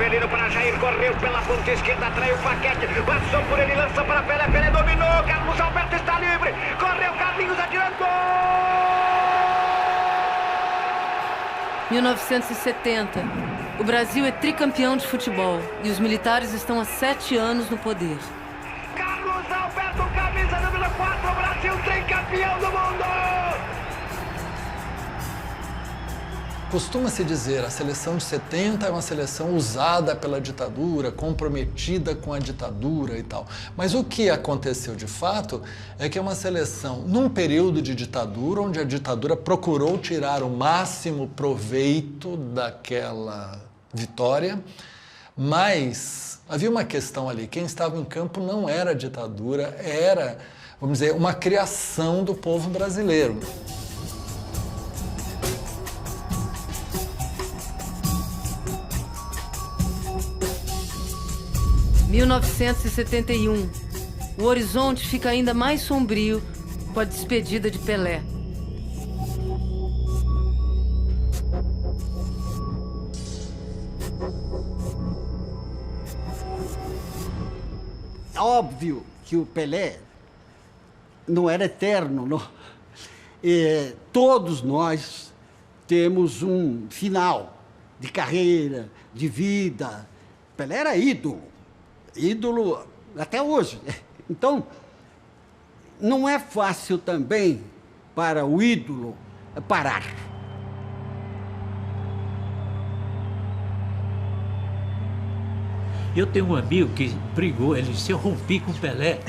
Rivelino para Jair, correu pela ponta esquerda, traiu o Paquete, passou por ele, lança para Pelé, Pelé dominou, Carlos Alberto está livre, correu Carlinhos, atirando, gol! 1970. O Brasil é tricampeão de futebol e os militares estão há 7 anos no poder. Carlos Alberto, camisa número 4, Brasil tricampeão do mundo! Costuma-se dizer a seleção de 70 é uma seleção usada pela ditadura, comprometida com a ditadura e tal. Mas o que aconteceu de fato é que é uma seleção num período de ditadura, onde a ditadura procurou tirar o máximo proveito daquela vitória, mas havia uma questão ali, quem estava em campo não era a ditadura, era, vamos dizer, uma criação do povo brasileiro. Em 1971, o horizonte fica ainda mais sombrio com a despedida de Pelé. Óbvio que o Pelé não era eterno, não. Todos nós temos um final de carreira, de vida. Pelé era ídolo até hoje. Então, não é fácil também para o ídolo parar. Eu tenho um amigo que brigou, ele disse, eu rompi com o Pelé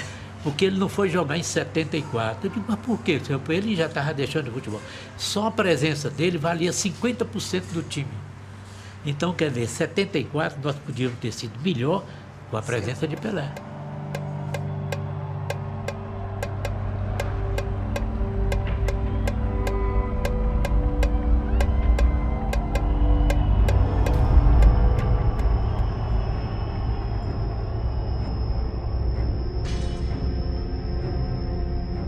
porque ele não foi jogar em 74. Eu digo, mas por quê? Ele já estava deixando o futebol. Só a presença dele valia 50% do time. Então, quer dizer, 74 nós podíamos ter sido melhor com a presença de Pelé.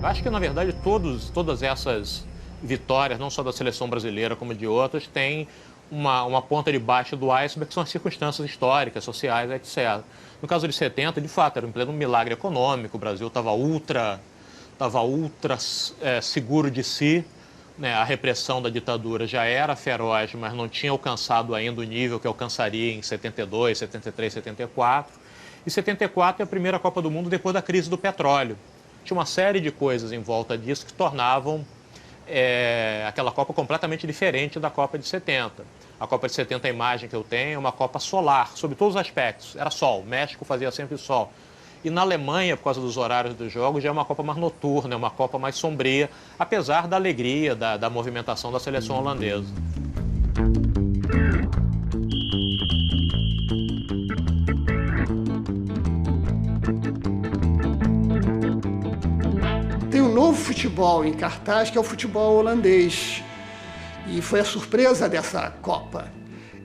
Acho que, na verdade, todas essas vitórias, não só da seleção brasileira como de outras, têm uma ponta de baixo do iceberg, que são as circunstâncias históricas, sociais, etc. No caso de 70, de fato, era um pleno milagre econômico, o Brasil estava ultra seguro de si, né? A repressão da ditadura já era feroz, mas não tinha alcançado ainda o nível que alcançaria em 72, 73, 74. E 74 é a primeira Copa do Mundo depois da crise do petróleo. Tinha uma série de coisas em volta disso que tornavam aquela Copa completamente diferente da Copa de 70. A Copa de 70, a imagem que eu tenho, é uma Copa solar, sob todos os aspectos. Era sol, o México fazia sempre sol. E na Alemanha, por causa dos horários dos jogos, já é uma Copa mais noturna, é uma Copa mais sombria, apesar da alegria, da movimentação da seleção holandesa. Tem um novo futebol em cartaz, que é o futebol holandês. E foi a surpresa dessa Copa.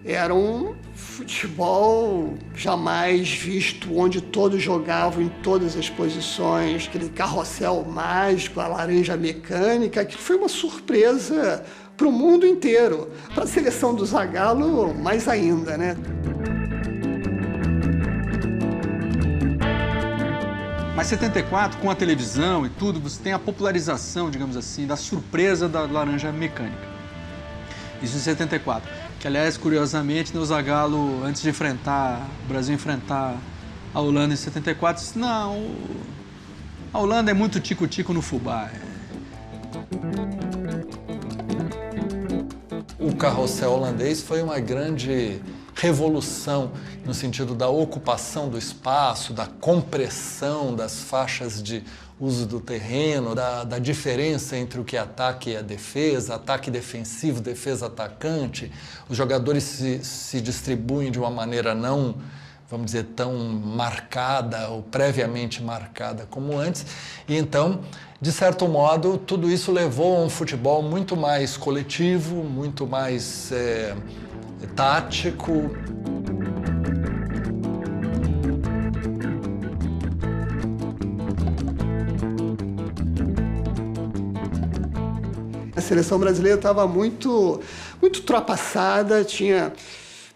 Era um futebol jamais visto, onde todos jogavam em todas as posições, aquele carrossel mágico, a laranja mecânica, que foi uma surpresa para o mundo inteiro. Para a seleção do Zagallo, mais ainda, né? Mas 74, com a televisão e tudo, você tem a popularização, digamos assim, da surpresa da laranja mecânica. Isso em 74. Que, aliás, curiosamente, o Zagallo, antes de o Brasil enfrentar a Holanda em 74, disse, não, a Holanda é muito tico-tico no fubá. O carrossel holandês foi uma grande revolução no sentido da ocupação do espaço, da compressão das faixas de uso do terreno, da diferença entre o que é ataque e a defesa, ataque defensivo, defesa atacante. Os jogadores se distribuem de uma maneira não, vamos dizer, tão marcada ou previamente marcada como antes. E então, de certo modo, tudo isso levou a um futebol muito mais coletivo, muito mais tático. A seleção brasileira estava muito ultrapassada, tinha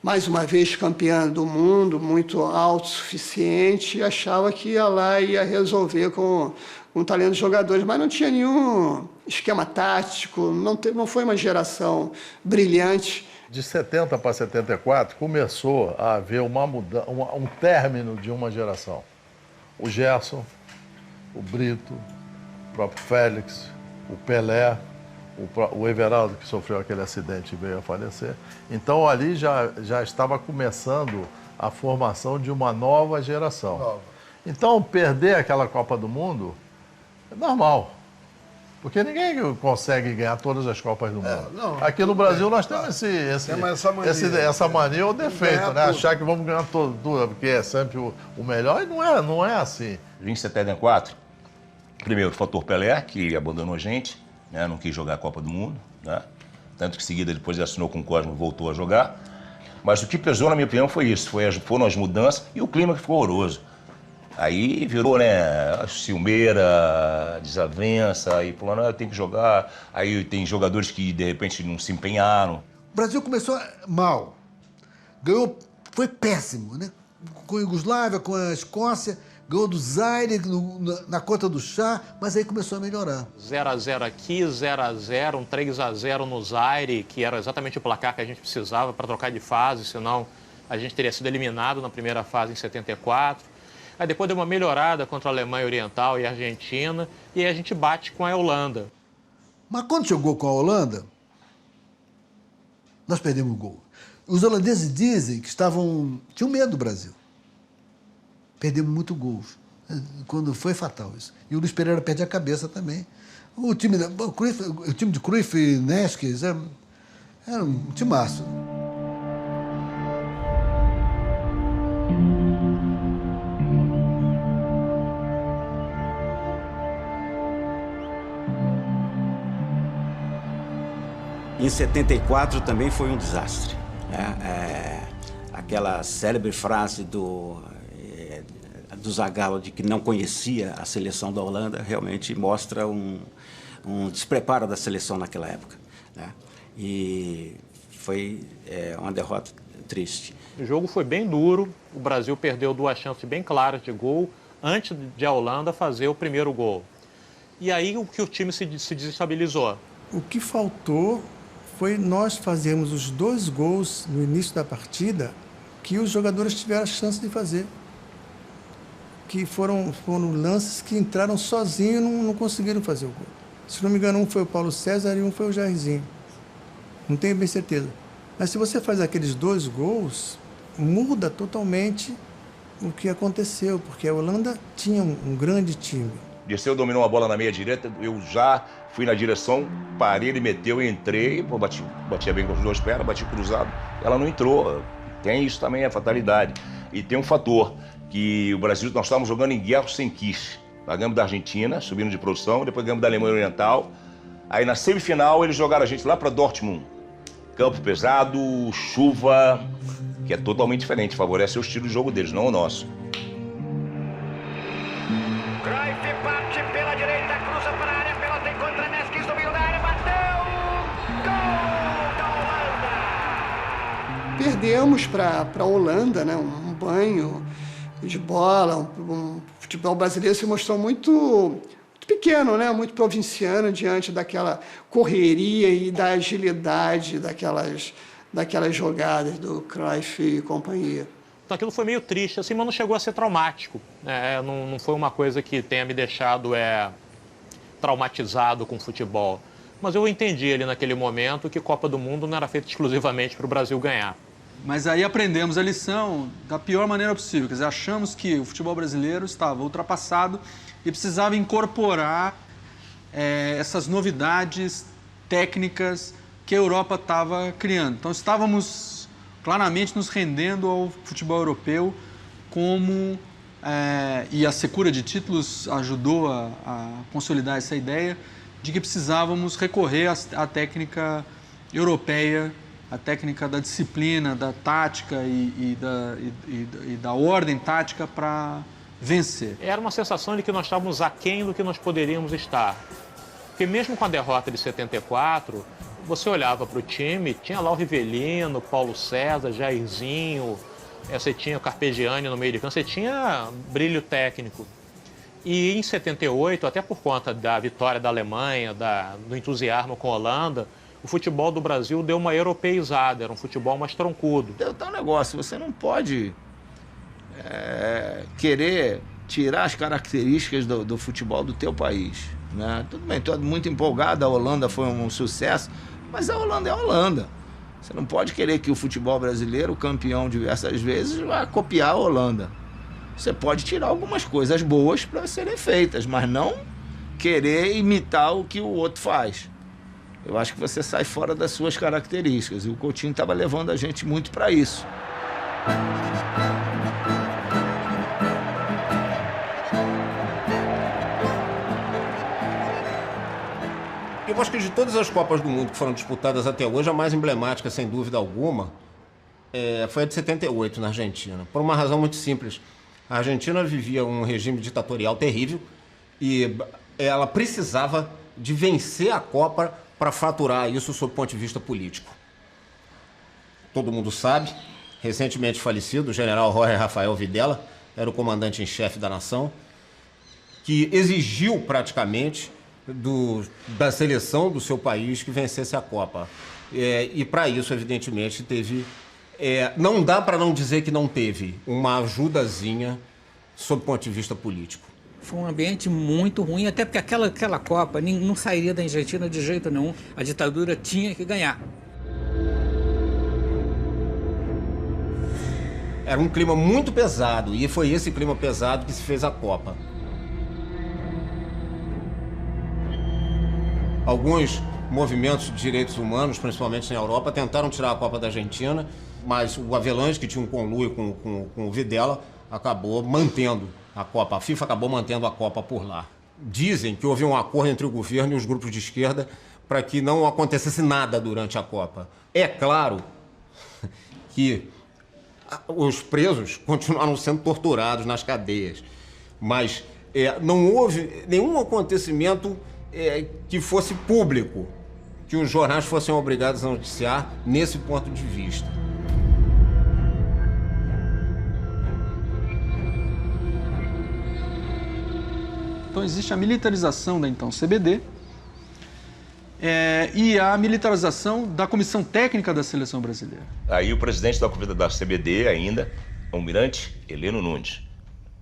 mais uma vez campeã do mundo, muito autossuficiente, e achava que ia lá e ia resolver com o talento dos jogadores, mas não tinha nenhum esquema tático, não foi uma geração brilhante. De 70 para 74, começou a haver um término de uma geração. O Gerson, o Brito, o próprio Félix, o Pelé, o Everaldo, que sofreu aquele acidente e veio a falecer. Então, ali já estava começando a formação de uma nova geração. Então, perder aquela Copa do Mundo é normal. Porque ninguém consegue ganhar todas as Copas do mundo. Aqui no Brasil nós temos essa mania ou defeito, né? Achar que vamos ganhar tudo, porque é sempre o melhor, e não é assim. Em 74, primeiro o fator Pelé, que abandonou a gente, né? Não quis jogar a Copa do Mundo, né? Tanto que em seguida depois ele assinou com o Cosmo e voltou a jogar. Mas o que pesou, na minha opinião, foi isso, foram as mudanças e o clima que ficou horroroso. Aí virou, né, ciumeira, desavença, aí falando, tem que jogar. Aí tem jogadores que, de repente, não se empenharam. O Brasil começou mal. Ganhou, foi péssimo, né? Com a Iugoslávia, com a Escócia, ganhou do Zaire na conta do chá, mas aí começou a melhorar. 0-0 aqui, 0-0, um 3-0 no Zaire, que era exatamente o placar que a gente precisava para trocar de fase, senão a gente teria sido eliminado na primeira fase em 74. Aí depois deu uma melhorada contra a Alemanha Oriental e a Argentina, e aí a gente bate com a Holanda. Mas quando jogou com a Holanda, nós perdemos o gol. Os holandeses dizem que tinham medo do Brasil. Perdemos muito gols. Quando foi fatal isso. E o Luiz Pereira perde a cabeça também. O time de Cruyff e Neskes era um timaço. Em 74 também foi um desastre. Né? Aquela célebre frase do Zagallo de que não conhecia a seleção da Holanda realmente mostra um despreparo da seleção naquela época. Né? E foi uma derrota triste. O jogo foi bem duro, o Brasil perdeu 2 chances bem claras de gol antes de a Holanda fazer o primeiro gol. E aí o time se desestabilizou. O que faltou foi nós fazermos os 2 gols no início da partida que os jogadores tiveram a chance de fazer. Que foram lances que entraram sozinhos e não conseguiram fazer o gol. Se não me engano, um foi o Paulo César e um foi o Jairzinho. Não tenho bem certeza. Mas se você faz aqueles 2 gols, muda totalmente o que aconteceu, porque a Holanda tinha um grande time. Desceu, dominou uma bola na meia direita, eu já fui na direção, parei, ele meteu, entrei, batia bem com os 2 pés, bati cruzado, ela não entrou. Tem isso também, a fatalidade. E tem um fator, que o Brasil, nós estávamos jogando em Gelsenkirchen. Ganhamos da Argentina, subindo de produção, depois ganhamos da Alemanha Oriental. Aí na semifinal eles jogaram a gente lá para Dortmund. Campo pesado, chuva, que é totalmente diferente, favorece o estilo de jogo deles, não o nosso. Cruyff parte pela direita, cruza para a área, pelota encontra Neskes, domínio da área, bateu! Gol da Holanda! Perdemos para a Holanda, né? Um banho de bola, um futebol brasileiro se mostrou muito pequeno, né? Muito provinciano diante daquela correria e da agilidade daquelas jogadas do Cruyff e companhia. Então aquilo foi meio triste, assim, mas não chegou a ser traumático. Não foi uma coisa que tenha me deixado traumatizado com o futebol. Mas eu entendi ali naquele momento que Copa do Mundo não era feita exclusivamente para o Brasil ganhar. Mas aí aprendemos a lição da pior maneira possível. Quer dizer, achamos que o futebol brasileiro estava ultrapassado e precisava incorporar essas novidades técnicas que a Europa estava criando. Então, estávamos claramente nos rendendo ao futebol europeu e a secura de títulos ajudou a consolidar essa ideia de que precisávamos recorrer à técnica europeia, a técnica da disciplina, da tática e da ordem tática para vencer. Era uma sensação de que nós estávamos aquém do que nós poderíamos estar. Porque mesmo com a derrota de 74, você olhava para o time, tinha lá o Rivelino, Paulo César, Jairzinho, você tinha o Carpegiani no meio de campo, você tinha brilho técnico. E em 78, até por conta da vitória da Alemanha, do entusiasmo com a Holanda, o futebol do Brasil deu uma europeizada, era um futebol mais troncudo. Tá um negócio, você não pode querer tirar as características do futebol do teu país, né? Tudo bem, todo muito empolgado, a Holanda foi um sucesso, mas a Holanda é a Holanda. Você não pode querer que o futebol brasileiro, campeão diversas vezes, vá copiar a Holanda. Você pode tirar algumas coisas boas para serem feitas, mas não querer imitar o que o outro faz. Eu acho que você sai fora das suas características, e o Coutinho estava levando a gente muito para isso. Eu acho que de todas as Copas do Mundo que foram disputadas até hoje, a mais emblemática, sem dúvida alguma, foi a de 78, na Argentina. Por uma razão muito simples. A Argentina vivia um regime ditatorial terrível e ela precisava de vencer a Copa para faturar isso sob o ponto de vista político. Todo mundo sabe, recentemente falecido, o general Jorge Rafael Videla, era o comandante em chefe da nação, que exigiu praticamente da seleção do seu país que vencesse a Copa. E para isso, evidentemente, teve... não dá para não dizer que não teve uma ajudazinha sob o ponto de vista político. Foi um ambiente muito ruim, até porque aquela Copa não sairia da Argentina de jeito nenhum. A ditadura tinha que ganhar. Era um clima muito pesado, e foi esse clima pesado que se fez a Copa. Alguns movimentos de direitos humanos, principalmente na Europa, tentaram tirar a Copa da Argentina, mas o Avelange, que tinha um conluio com o Videla, acabou mantendo a Copa. A FIFA acabou mantendo a Copa por lá. Dizem que houve um acordo entre o governo e os grupos de esquerda para que não acontecesse nada durante a Copa. É claro que os presos continuaram sendo torturados nas cadeias, mas não houve nenhum acontecimento que fosse público, que os jornais fossem obrigados a noticiar nesse ponto de vista. Então existe a militarização da então CBD e a militarização da Comissão Técnica da Seleção Brasileira. Aí o presidente da CBD ainda, o almirante Heleno Nunes,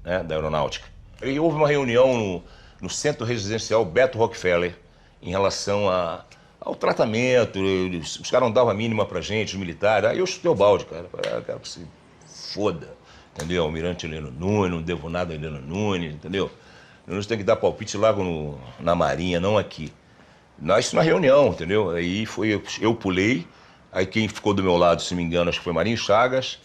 né, da Aeronáutica. E houve uma reunião no Centro Residencial Beto Rockefeller em relação ao tratamento. Os caras não davam a mínima pra gente, os militares. Aí eu chutei o balde, cara. Cara, que se foda, entendeu? Almirante Heleno Nunes, não devo nada a Heleno Nunes, entendeu? Nós temos que dar palpite lá na Marinha, não aqui. Isso na reunião, entendeu? Aí eu pulei, aí quem ficou do meu lado, se não me engano, acho que foi Marinho Chagas,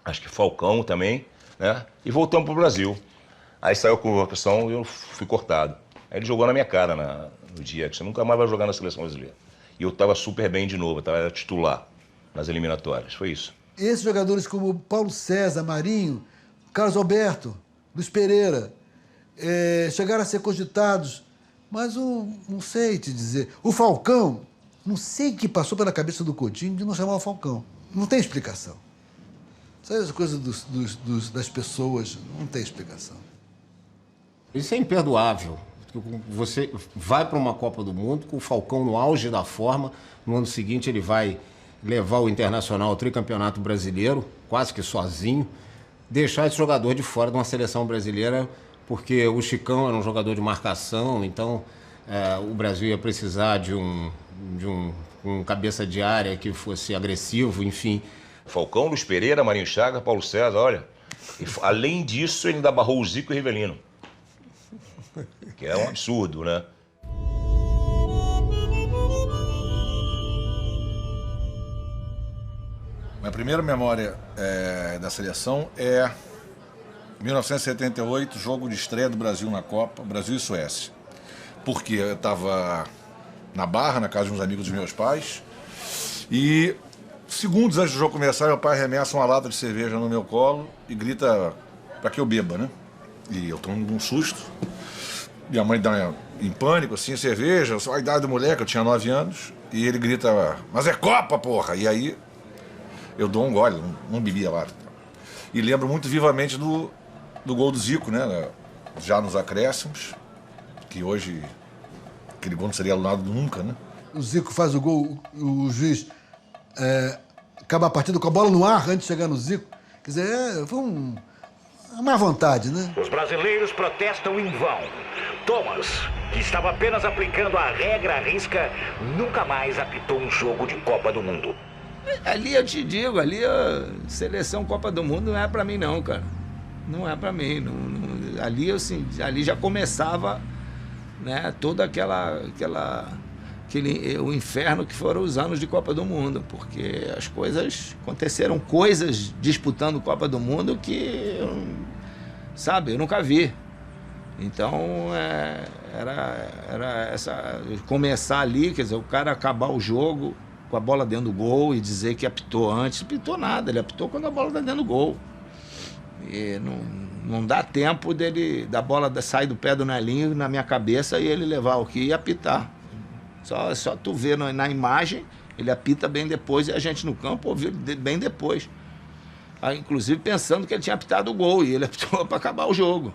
acho que Falcão também, né? E voltamos pro Brasil. Aí saiu a convocação e eu fui cortado. Aí ele jogou na minha cara no dia, que você nunca mais vai jogar na seleção brasileira. E eu tava super bem de novo, era titular nas eliminatórias, foi isso. Esses jogadores como Paulo César, Marinho, Carlos Alberto, Luiz Pereira, chegaram a ser cogitados, mas não sei te dizer. O Falcão, não sei o que passou pela cabeça do Coutinho de não chamar o Falcão. Não tem explicação. Sabe as coisas das pessoas, não tem explicação. Isso é imperdoável. Você vai para uma Copa do Mundo com o Falcão no auge da forma, no ano seguinte ele vai levar o Internacional ao tricampeonato brasileiro, quase que sozinho, deixar esse jogador de fora de uma seleção brasileira, porque o Chicão era um jogador de marcação, então o Brasil ia precisar de um cabeça de área que fosse agressivo, enfim. Falcão, Luiz Pereira, Marinho Chagas, Paulo César, olha. E, além disso, ele ainda barrou o Zico e o Rivelino. Que é um absurdo, né? Minha primeira memória da seleção é 1978, jogo de estreia do Brasil na Copa, Brasil e Suécia. Porque eu estava na Barra, na casa de uns amigos dos meus pais, e segundos antes do jogo começar, meu pai arremessa uma lata de cerveja no meu colo e grita para que eu beba, né? E eu tomo um susto. minha mãe dá em pânico, assim, cerveja, só a idade do moleque, eu tinha 9 anos, e ele grita, mas é Copa, porra! E aí eu dou um gole, não bebia lá. E lembro muito vivamente do gol do Zico, né? Já nos acréscimos, que hoje aquele gol não seria anulado nunca, né? O Zico faz o gol, o juiz acaba a partida com a bola no ar antes de chegar no Zico. Quer dizer, foi uma má vontade, né? Os brasileiros protestam em vão. Thomas, que estava apenas aplicando a regra à risca, nunca mais apitou um jogo de Copa do Mundo. Ali eu te digo, ali a seleção Copa do Mundo não é pra mim não, cara. Não é pra mim. Ali, assim, ali já começava, né, toda o inferno que foram os anos de Copa do Mundo, porque as coisas aconteceram, coisas disputando Copa do Mundo que, sabe, eu nunca vi. Então, era essa começar ali, quer dizer, o cara acabar o jogo com a bola dentro do gol e dizer que apitou antes. Não apitou nada, ele apitou quando a bola está dentro do gol. E não dá tempo da bola sair do pé do Nelinho na minha cabeça e ele levar o que e apitar. Só tu vê na imagem, ele apita bem depois e a gente no campo ouviu bem depois. Aí, inclusive pensando que ele tinha apitado o gol e ele apitou para acabar o jogo.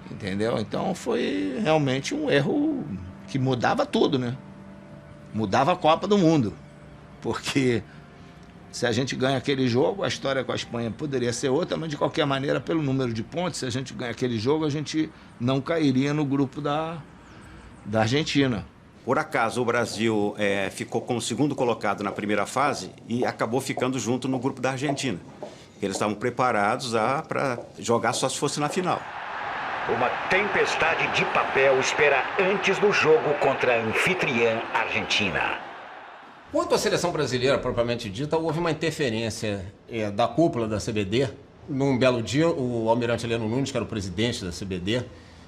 Entendeu? Então foi realmente um erro que mudava tudo, né? Mudava a Copa do Mundo. Porque se a gente ganha aquele jogo, a história com a Espanha poderia ser outra, mas de qualquer maneira, pelo número de pontos, se a gente ganha aquele jogo, a gente não cairia no grupo da Argentina. Por acaso, o Brasil ficou como segundo colocado na primeira fase e acabou ficando junto no grupo da Argentina. Eles estavam preparados para jogar só se fosse na final. Uma tempestade de papel espera antes do jogo contra a anfitriã Argentina. Quanto à seleção brasileira, propriamente dita, houve uma interferência da cúpula da CBD. Num belo dia, o almirante Heleno Nunes, que era o presidente da CBD,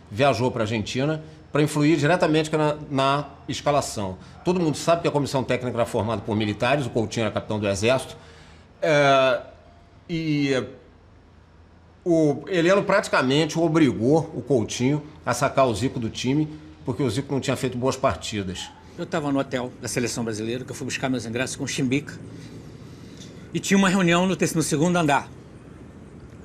viajou para a Argentina para influir diretamente na escalação. Todo mundo sabe que a comissão técnica era formada por militares, o Coutinho era capitão do Exército, o Heleno praticamente obrigou o Coutinho a sacar o Zico do time, porque o Zico não tinha feito boas partidas. Eu estava no hotel da Seleção Brasileira, que eu fui buscar meus ingressos com o Chimbica, e tinha uma reunião no segundo andar,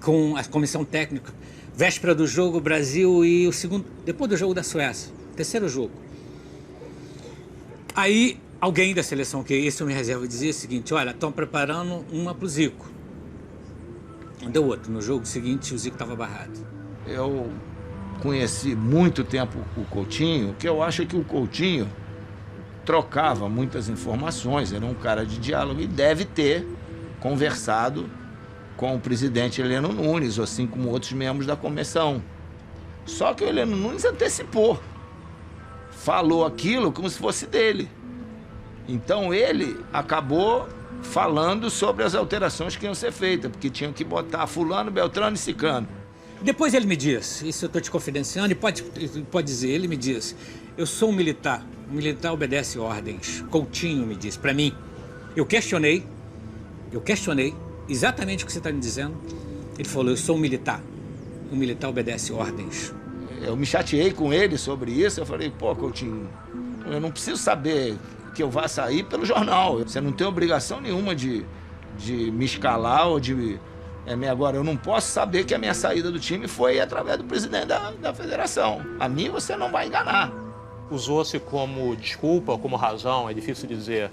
com a comissão técnica, véspera do jogo, Brasil e o segundo, depois do jogo da Suécia, terceiro jogo. Aí alguém da seleção, que esse eu me reservo, dizia o seguinte: olha, estão preparando uma pro Zico. Deu outro. No jogo seguinte, o Zico estava barrado. Eu conheci muito tempo o Coutinho, que eu acho que o Coutinho trocava muitas informações, era um cara de diálogo e deve ter conversado com o presidente Heleno Nunes, assim como outros membros da comissão. Só que o Heleno Nunes antecipou. Falou aquilo como se fosse dele. Então ele acabou falando sobre as alterações que iam ser feitas, porque tinham que botar fulano, beltrano e ciclano. Depois ele me disse, isso eu estou te confidenciando, e pode dizer, ele me disse: eu sou um militar obedece ordens. Coutinho me disse, para mim. Eu questionei exatamente o que você está me dizendo. Ele falou: eu sou um militar obedece ordens. Eu me chateei com ele sobre isso, eu falei: pô, Coutinho, eu não preciso saber que eu vá sair pelo jornal. Você não tem obrigação nenhuma de me escalar ou de... Agora, eu não posso saber que a minha saída do time foi através do presidente da federação. A mim você não vai enganar. Usou-se como desculpa, como razão, é difícil dizer,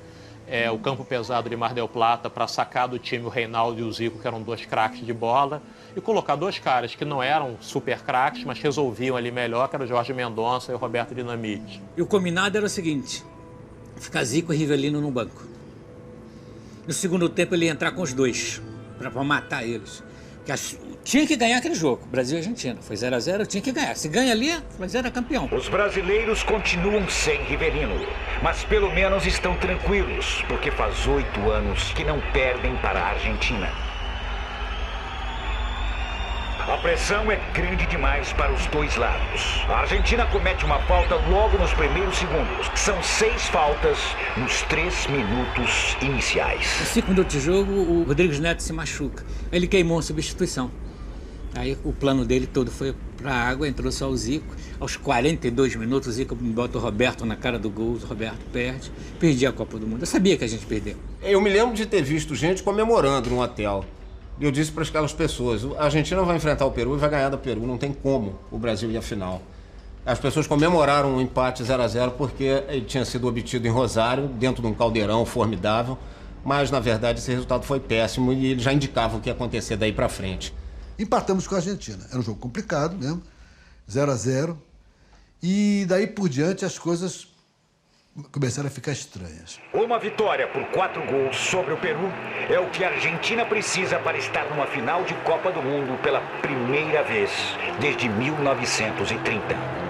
o campo pesado de Mar del Plata para sacar do time o Reinaldo e o Zico, que eram dois craques de bola, e colocar dois caras que não eram super craques, mas resolviam ali melhor, que era o Jorge Mendonça e o Roberto Dinamite. E o combinado era o seguinte: ficar Zico e Rivelino no banco. No segundo tempo ele ia entrar com os dois, para matar eles. Tinha que ganhar aquele jogo, Brasil e Argentina. Foi 0-0, tinha que ganhar. Se ganha ali, mas era campeão. Os brasileiros continuam sem Rivelino, mas pelo menos estão tranquilos, porque faz 8 anos que não perdem para a Argentina. A pressão é grande demais para os dois lados. A Argentina comete uma falta logo nos primeiros segundos. São 6 faltas nos 3 minutos iniciais. Em 5 minutos de jogo, o Rodrigues Neto se machuca. Ele queimou a substituição. Aí o plano dele todo foi para a água, entrou só o Zico. Aos 42 minutos, o Zico bota o Roberto na cara do gol, o Roberto perde. Perdi a Copa do Mundo. Eu sabia que a gente perdeu. Eu me lembro de ter visto gente comemorando no hotel. E eu disse para aquelas pessoas, a Argentina vai enfrentar o Peru e vai ganhar do Peru, não tem como o Brasil ir à final. As pessoas comemoraram um empate 0-0 porque ele tinha sido obtido em Rosário, dentro de um caldeirão formidável, mas na verdade esse resultado foi péssimo e ele já indicava o que ia acontecer daí para frente. Empatamos com a Argentina. Era um jogo complicado mesmo, 0-0. E daí por diante as coisas começaram a ficar estranhas. Uma vitória por 4 gols sobre o Peru é o que a Argentina precisa para estar numa final de Copa do Mundo pela primeira vez desde 1930.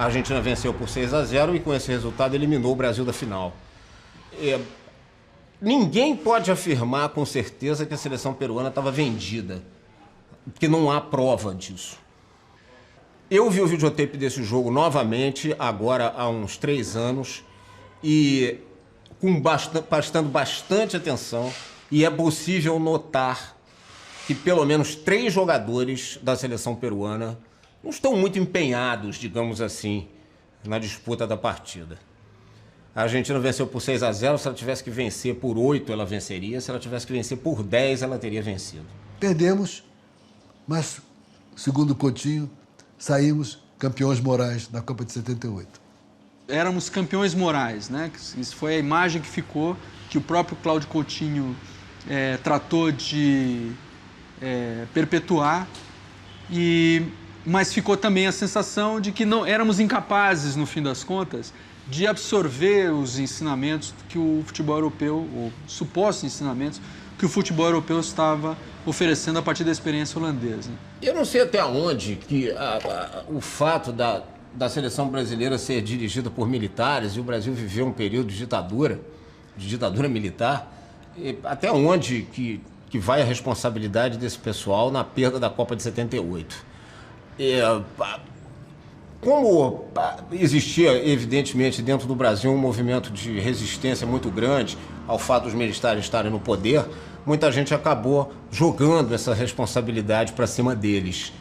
A Argentina venceu por 6-0 e com esse resultado eliminou o Brasil da final. Ninguém pode afirmar com certeza que a seleção peruana estava vendida, porque não há prova disso. Eu vi o videotape desse jogo novamente, agora há uns 3 anos, e prestando bastante atenção, e é possível notar que pelo menos 3 jogadores da seleção peruana não estão muito empenhados, digamos assim, na disputa da partida. A Argentina venceu por 6-0, se ela tivesse que vencer por 8, ela venceria. Se ela tivesse que vencer por 10, ela teria vencido. Perdemos, mas, segundo o Coutinho, saímos campeões morais da Copa de 78. Éramos campeões morais, né? Isso foi a imagem que ficou, que o próprio Cláudio Coutinho tratou de perpetuar, mas ficou também a sensação de que não éramos incapazes, no fim das contas, de absorver os ensinamentos que o futebol europeu, ou supostos ensinamentos que o futebol europeu estava oferecendo a partir da experiência holandesa. Eu não sei até onde que o fato da seleção brasileira ser dirigida por militares e o Brasil viver um período de ditadura militar, até onde que vai a responsabilidade desse pessoal na perda da Copa de 78. Como existia, evidentemente, dentro do Brasil um movimento de resistência muito grande ao fato dos militares estarem no poder, muita gente acabou jogando essa responsabilidade para cima deles.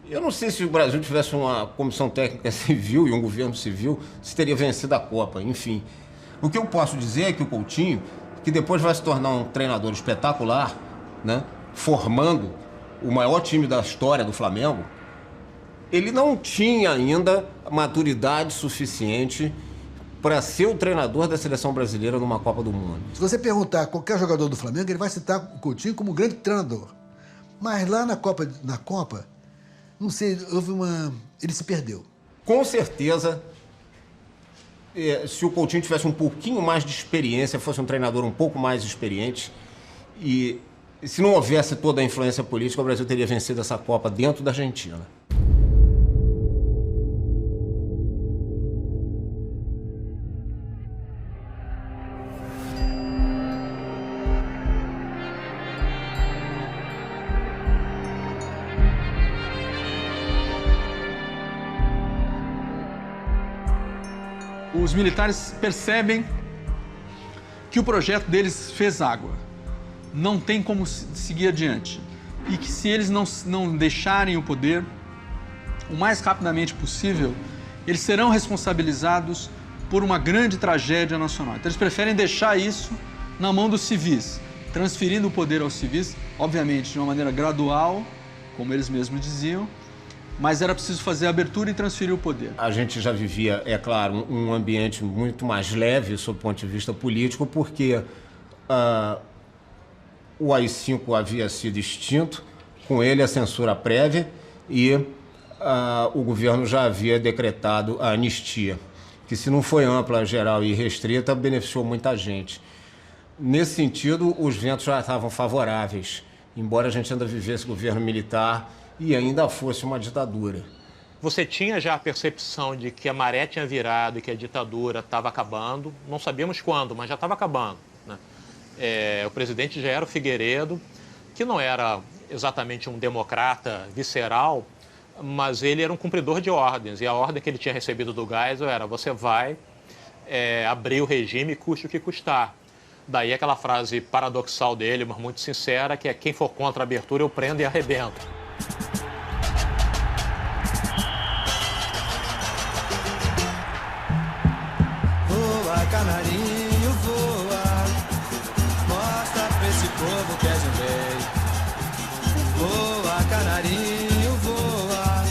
Eu não sei se o Brasil tivesse uma comissão técnica civil e um governo civil, se teria vencido a Copa, enfim. O que eu posso dizer é que o Coutinho, que depois vai se tornar um treinador espetacular, né, formando o maior time da história do Flamengo, ele não tinha ainda maturidade suficiente para ser o treinador da seleção brasileira numa Copa do Mundo. Se você perguntar a qualquer jogador do Flamengo, ele vai citar o Coutinho como um grande treinador. Mas lá na Copa, não sei, ele se perdeu. Com certeza, se o Coutinho tivesse um pouquinho mais de experiência, fosse um treinador um pouco mais experiente, e se não houvesse toda a influência política, o Brasil teria vencido essa Copa dentro da Argentina. Os militares percebem que o projeto deles fez água. Não tem como seguir adiante. E que se eles não deixarem o poder, o mais rapidamente possível, eles serão responsabilizados por uma grande tragédia nacional. Então eles preferem deixar isso na mão dos civis, transferindo o poder aos civis, obviamente de uma maneira gradual, como eles mesmos diziam, mas era preciso fazer a abertura e transferir o poder. A gente já vivia, é claro, um ambiente muito mais leve sob o ponto de vista político, porque o AI-5 havia sido extinto, com ele a censura prévia e o governo já havia decretado a anistia, que se não foi ampla, geral e restrita, beneficiou muita gente. Nesse sentido, os ventos já estavam favoráveis, embora a gente ainda vivesse governo militar e ainda fosse uma ditadura. Você tinha já a percepção de que a maré tinha virado e que a ditadura estava acabando. Não sabíamos quando, mas já estava acabando, né? O presidente já era o Figueiredo, que não era exatamente um democrata visceral, mas ele era um cumpridor de ordens. E a ordem que ele tinha recebido do Geisel era: você vai abrir o regime, custe o que custar. Daí aquela frase paradoxal dele, mas muito sincera, que é: quem for contra a abertura, eu prendo e arrebento. Voa, canarinho, voa, mostra pra esse povo que és um rei. Voa, canarinho, voa,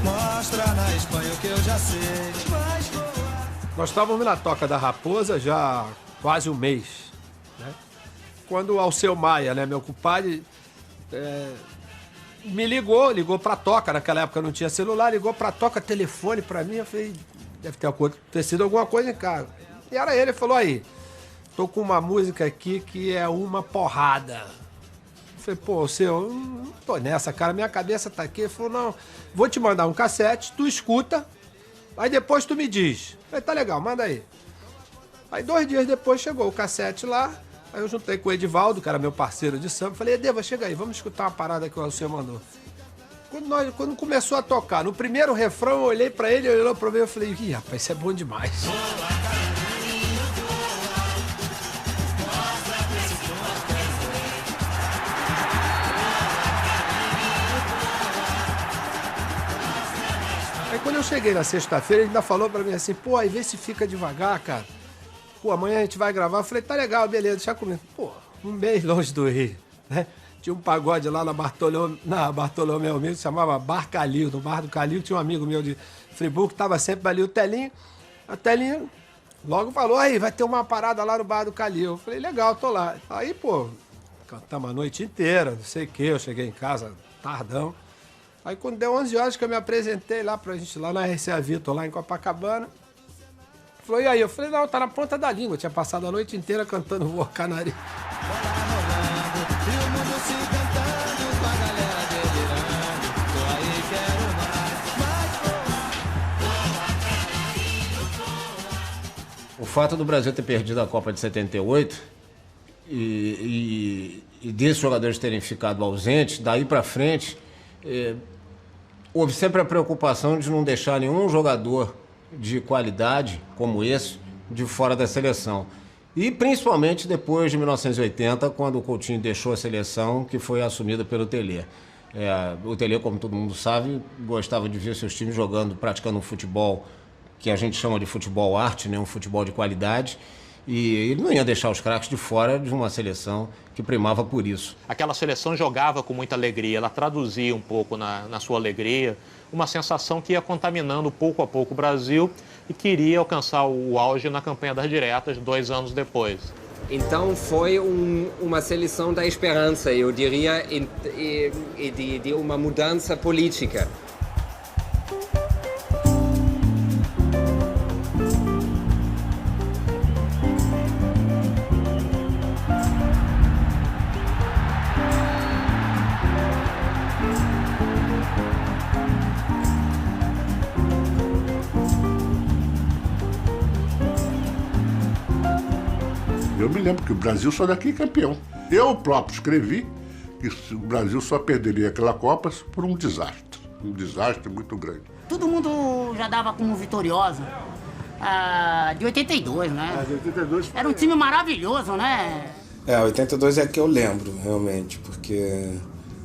mostra na Espanha o que eu já sei. Mas voa. Nós estávamos na Toca da Raposa já há quase um mês, né? Quando o Alceu Maia, né, meu compadre, me ligou pra Toca, naquela época não tinha celular, ligou pra Toca, telefone pra mim, eu falei, deve ter acontecido alguma coisa em casa. E era ele falou: aí, tô com uma música aqui que é uma porrada. Eu falei: pô, Alceu, não tô nessa, cara, minha cabeça tá aqui. Ele falou: não, vou te mandar um cassete, tu escuta, aí depois tu me diz. Eu falei: tá legal, manda aí. Aí 2 dias depois chegou o cassete lá, aí eu juntei com o Edivaldo, que era meu parceiro de samba, falei: Edeva, chega aí, vamos escutar uma parada que o Alceu mandou. Quando começou a tocar, no primeiro refrão eu olhei pra ele, ele olhou pra mim e eu falei: ih, rapaz, isso é bom demais. Aí quando eu cheguei na sexta-feira, ele ainda falou pra mim assim: pô, aí vê se fica devagar, cara. Pô, amanhã a gente vai gravar. Eu falei: tá legal, beleza, deixa comigo. Pô, um mês longe do Rio, né? Tinha um pagode lá na Bartolomeu mesmo, que se chamava Bar Calil. No Bar do Calil tinha um amigo meu de Friburgo que tava sempre ali, o Telinho. A Telinho logo falou: aí, vai ter uma parada lá no Bar do Calil. Eu falei: legal, tô lá. Aí, pô, cantamos a noite inteira, não sei o quê. Eu cheguei em casa tardão. Aí quando deu 11 horas que eu me apresentei lá pra gente, lá na RCA Vitor, lá em Copacabana. Falou: e aí? Eu falei: não, tá na ponta da língua. Eu tinha passado a noite inteira cantando Voa, Canarinho. O fato do Brasil ter perdido a Copa de 78 e desses jogadores terem ficado ausentes, daí pra frente, houve sempre a preocupação de não deixar nenhum jogador de qualidade como esse de fora da seleção. E principalmente depois de 1980, quando o Coutinho deixou a seleção, que foi assumida pelo Telê. O Telê, como todo mundo sabe, gostava de ver seus times jogando, praticando um futebol que a gente chama de futebol arte, né? Um futebol de qualidade. E ele não ia deixar os craques de fora de uma seleção que primava por isso. Aquela seleção jogava com muita alegria, ela traduzia um pouco na sua alegria uma sensação que ia contaminando pouco a pouco o Brasil e queria alcançar o auge na campanha das diretas 2 anos depois. Então foi uma seleção da esperança, eu diria, de uma mudança política. Eu me lembro que o Brasil só daqui é campeão. Eu próprio escrevi que o Brasil só perderia aquela Copa por um desastre muito grande. Todo mundo já dava como vitoriosa. De 82, né? De 82 era um time maravilhoso, né? 82 é que eu lembro, realmente, porque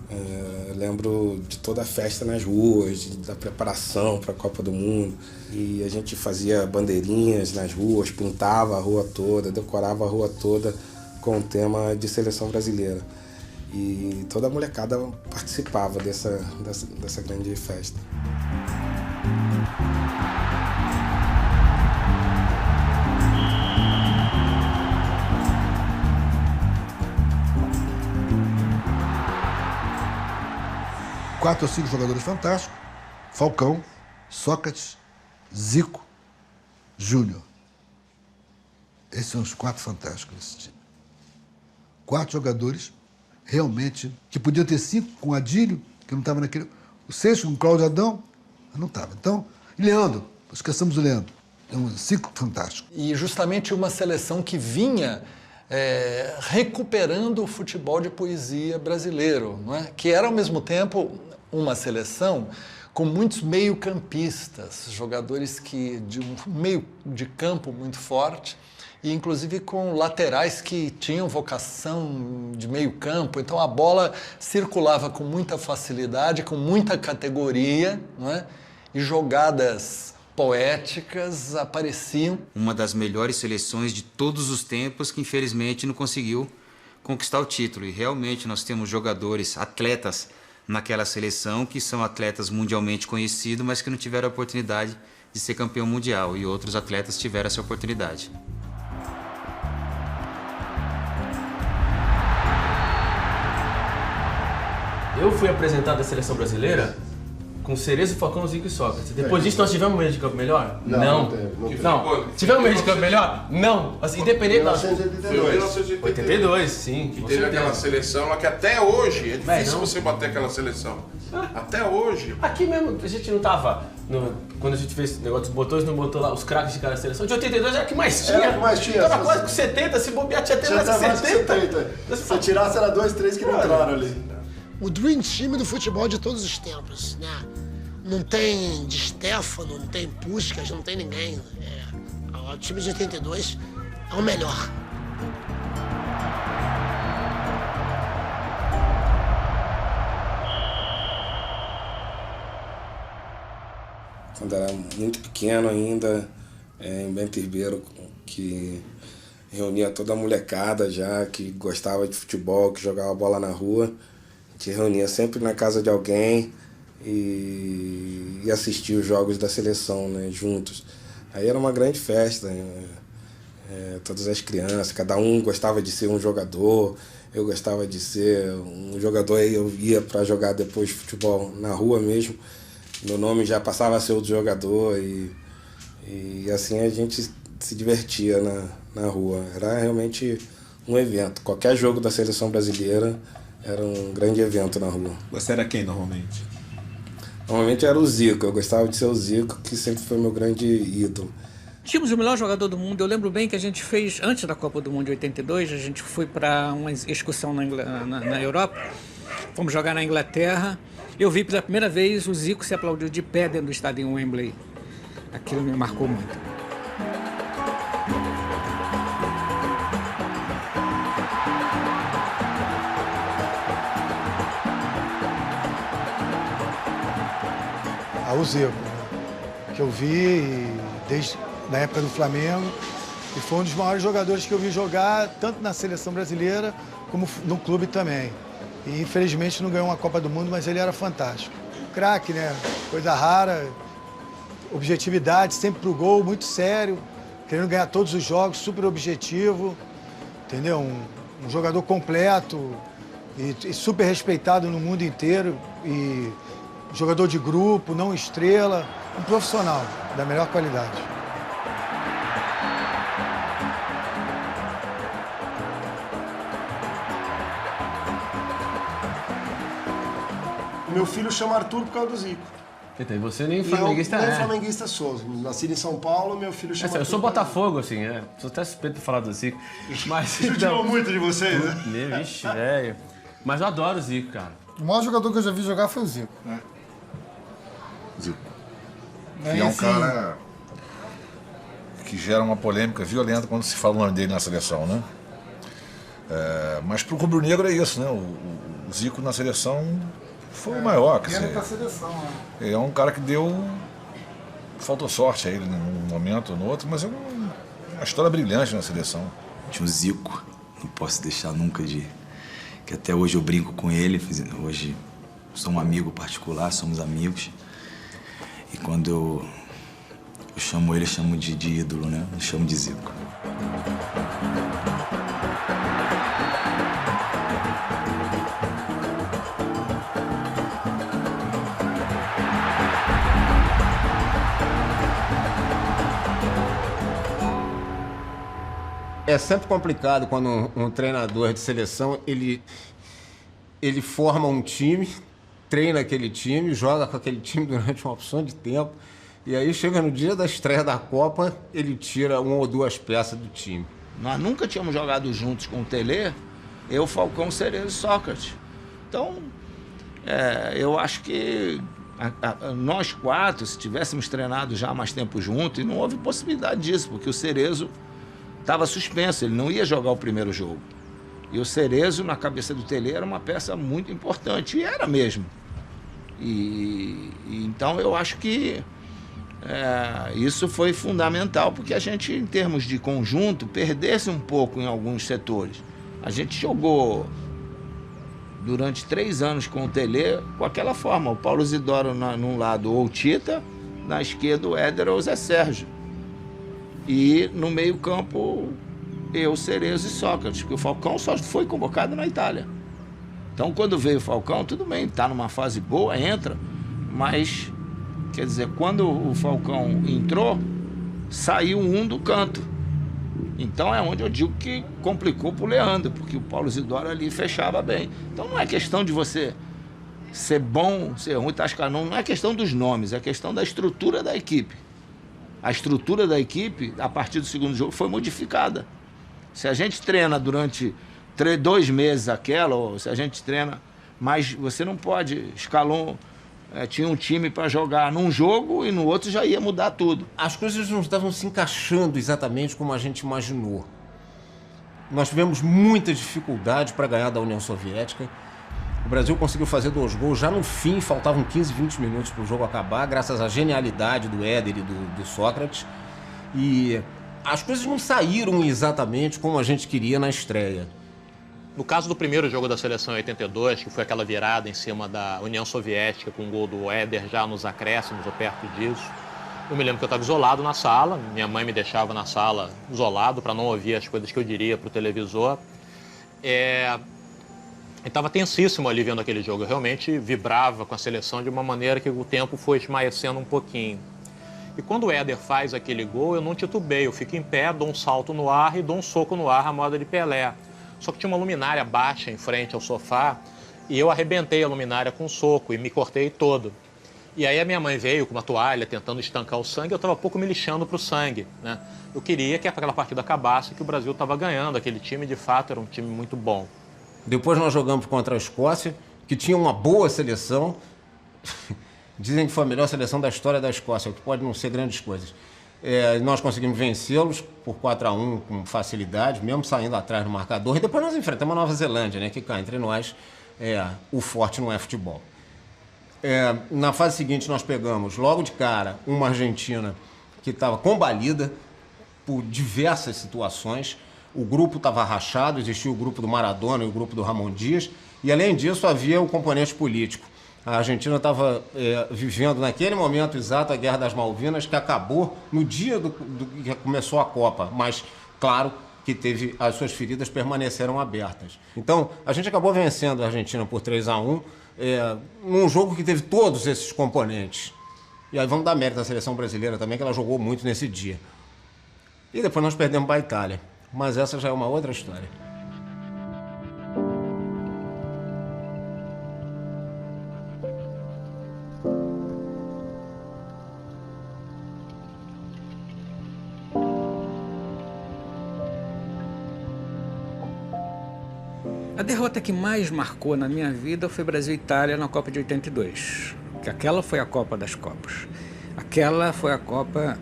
eu lembro de toda a festa nas ruas, da preparação para a Copa do Mundo. E a gente fazia bandeirinhas nas ruas, pintava a rua toda, decorava a rua toda com o tema de seleção brasileira. E toda a molecada participava dessa grande festa. Quatro ou 5 jogadores fantásticos: Falcão, Sócrates, Zico, Júnior. Esses são os 4 fantásticos desse time. 4 jogadores realmente que podiam ter 5 com Adílio, que não estava naquele. O 6 com Cláudio Adão, Mas não estava. Então, e Leandro, esqueçamos o Leandro. É um ciclo fantástico. E justamente uma seleção que vinha recuperando o futebol de poesia brasileiro, não é? Que era, ao mesmo tempo, uma seleção com muitos meio-campistas, jogadores de um meio de campo muito forte, e inclusive com laterais que tinham vocação de meio-campo. Então a bola circulava com muita facilidade, com muita categoria, não é? E jogadas poéticas apareciam. Uma das melhores seleções de todos os tempos que infelizmente não conseguiu conquistar o título. E realmente nós temos jogadores, atletas naquela seleção que são atletas mundialmente conhecidos, mas que não tiveram a oportunidade de ser campeão mundial. E outros atletas tiveram essa oportunidade. Eu fui apresentado à seleção brasileira com Cerezo, Falcão, Zico e Sócrates. Depois disso, nós tivemos um meio de campo melhor? Não. Tivemos um meio de campo melhor? Não. Assim, independente da... 1982. 82, sim. Que teve aquela seleção lá que até hoje é difícil você bater aquela seleção. Até hoje. Aqui mesmo, a gente não tava... Quando a gente fez o negócio dos botões, não botou lá os craques de cada seleção. De 82 era o que mais tinha. Era o que mais tinha. Tava quase com 70, se bobear tinha até mais que 70. Se você tirasse, era 2, 3 que não entraram ali. O Dream Team do futebol de todos os tempos, né? Não tem Di Stefano, não tem Puskás, não tem ninguém. O time de 82 é o melhor. Quando era muito pequeno ainda, em Bento Ribeiro, que reunia toda a molecada já, que gostava de futebol, que jogava bola na rua. A gente reunia sempre na casa de alguém e assistia os jogos da seleção, né, juntos. Aí era uma grande festa, todas as crianças, cada um gostava de ser um jogador, eu gostava de ser um jogador, aí eu ia para jogar depois futebol na rua mesmo, meu nome já passava a ser outro jogador e assim a gente se divertia na rua. Era realmente um evento, qualquer jogo da seleção brasileira era um grande evento na rua. Você era quem normalmente? Normalmente era o Zico, eu gostava de ser o Zico, que sempre foi meu grande ídolo. Tínhamos o melhor jogador do mundo. Eu lembro bem que a gente fez, antes da Copa do Mundo de 82, a gente foi para uma excursão na Europa, fomos jogar na Inglaterra. Eu vi pela primeira vez o Zico se aplaudiu de pé dentro do estádio em Wembley. Aquilo me marcou muito. O Zico, que eu vi desde na época do Flamengo, e foi um dos maiores jogadores que eu vi jogar, tanto na seleção brasileira como no clube também. E infelizmente não ganhou uma Copa do Mundo, mas ele era fantástico. Craque, né? Coisa rara, objetividade, sempre pro gol, muito sério, querendo ganhar todos os jogos, super objetivo, entendeu? Um jogador completo e super respeitado no mundo inteiro. E jogador de grupo, não estrela, um profissional da melhor qualidade. Meu filho chama Arthur por causa do Zico. Então, você nem flamenguista Nem flamenguista sou. Nascido em São Paulo, meu filho chama Arthur. Eu sou Botafogo, assim, sou até suspeito de falar do Zico. Mas Ele tirou muito de vocês, né? Vixe, velho. Mas eu adoro o Zico, cara. O maior jogador que eu já vi jogar foi o Zico. Zico. E é um cara que gera uma polêmica violenta quando se fala o nome dele na seleção, né? Mas pro rubro-negro é isso, né? O Zico na seleção foi o maior. Quer dizer, pra seleção, né? é um cara que deu... Faltou sorte a ele num momento ou no outro, mas é uma história brilhante na seleção. Tinha o Zico, não posso deixar nunca de... Que até hoje eu brinco com ele, hoje sou um amigo particular, somos amigos. E quando eu chamo ele, eu chamo de ídolo, né? Eu chamo de Zico. É sempre complicado quando um treinador de seleção, ele forma um time treina aquele time, joga com aquele time durante uma opção de tempo. E aí chega no dia da estreia da Copa, ele tira uma ou duas peças do time. Nós nunca tínhamos jogado juntos com o Tele, eu, Falcão, Cerezo e Sócrates. Então, eu acho que nós quatro, se tivéssemos treinado já há mais tempo juntos, e não houve possibilidade disso, porque o Cerezo estava suspenso, ele não ia jogar o primeiro jogo. E o Cerezo, na cabeça do Tele, era uma peça muito importante, e era mesmo. Então, eu acho que isso foi fundamental, porque a gente, em termos de conjunto, perdesse um pouco em alguns setores. A gente jogou durante 3 anos com o Tele com aquela forma, o Paulo Isidoro num lado ou o Tita, na esquerda o Éder ou o Zé Sérgio. E no meio campo eu, Cerezo e Sócrates, porque o Falcão só foi convocado na Itália. Então quando veio o Falcão, tudo bem, está numa fase boa, entra, mas, quer dizer, quando o Falcão entrou, saiu um do canto. Então é onde eu digo que complicou pro Leandro, porque o Paulo Isidoro ali fechava bem. Então não é questão de você ser bom, ser ruim, Tascanão, não é questão dos nomes, é questão da estrutura da equipe. A estrutura da equipe, a partir do segundo jogo, foi modificada. Se a gente treina durante 2 meses aquela, ou se a gente treina, mas você não pode, escalou, tinha um time para jogar num jogo e no outro já ia mudar tudo. As coisas não estavam se encaixando exatamente como a gente imaginou. Nós tivemos muita dificuldade para ganhar da União Soviética. O Brasil conseguiu fazer 2 gols já no fim, faltavam 15, 20 minutos para o jogo acabar, graças à genialidade do Éder e do Sócrates. E as coisas não saíram exatamente como a gente queria na estreia. No caso do primeiro jogo da seleção em 82, que foi aquela virada em cima da União Soviética com o gol do Éder já nos acréscimos ou perto disso, eu me lembro que eu estava isolado na sala, minha mãe me deixava na sala isolado para não ouvir as coisas que eu diria para o televisor. Eu estava tensíssimo ali vendo aquele jogo, eu realmente vibrava com a seleção de uma maneira que o tempo foi esmaecendo um pouquinho. E quando o Éder faz aquele gol, eu não titubeio, eu fico em pé, dou um salto no ar e dou um soco no ar à moda de Pelé. Só que tinha uma luminária baixa em frente ao sofá e eu arrebentei a luminária com um soco e me cortei todo. E aí a minha mãe veio com uma toalha tentando estancar o sangue, eu estava pouco me lixando para o sangue, né? Eu queria que aquela partida acabasse, que o Brasil estava ganhando, aquele time de fato era um time muito bom. Depois nós jogamos contra a Escócia, que tinha uma boa seleção. Dizem que foi a melhor seleção da história da Escócia, o que pode não ser grandes coisas. Nós conseguimos vencê-los por 4-1 com facilidade, mesmo saindo atrás do marcador. E depois nós enfrentamos a Nova Zelândia, né, que cá entre nós, o forte não é futebol. Na fase seguinte nós pegamos logo de cara uma Argentina que estava combalida por diversas situações. O grupo estava rachado, existia o grupo do Maradona e o grupo do Ramon Dias. E além disso havia o componente político. A Argentina estava vivendo naquele momento exato a Guerra das Malvinas, que acabou no dia que começou a Copa, mas claro que as suas feridas permaneceram abertas. Então, a gente acabou vencendo a Argentina por 3-1, num jogo que teve todos esses componentes. E aí vamos dar mérito à seleção brasileira também, que ela jogou muito nesse dia. E depois nós perdemos para a Itália, mas essa já é uma outra história. A derrota que mais marcou na minha vida foi Brasil e Itália na Copa de 82. Que aquela foi a Copa das Copas. Aquela foi a Copa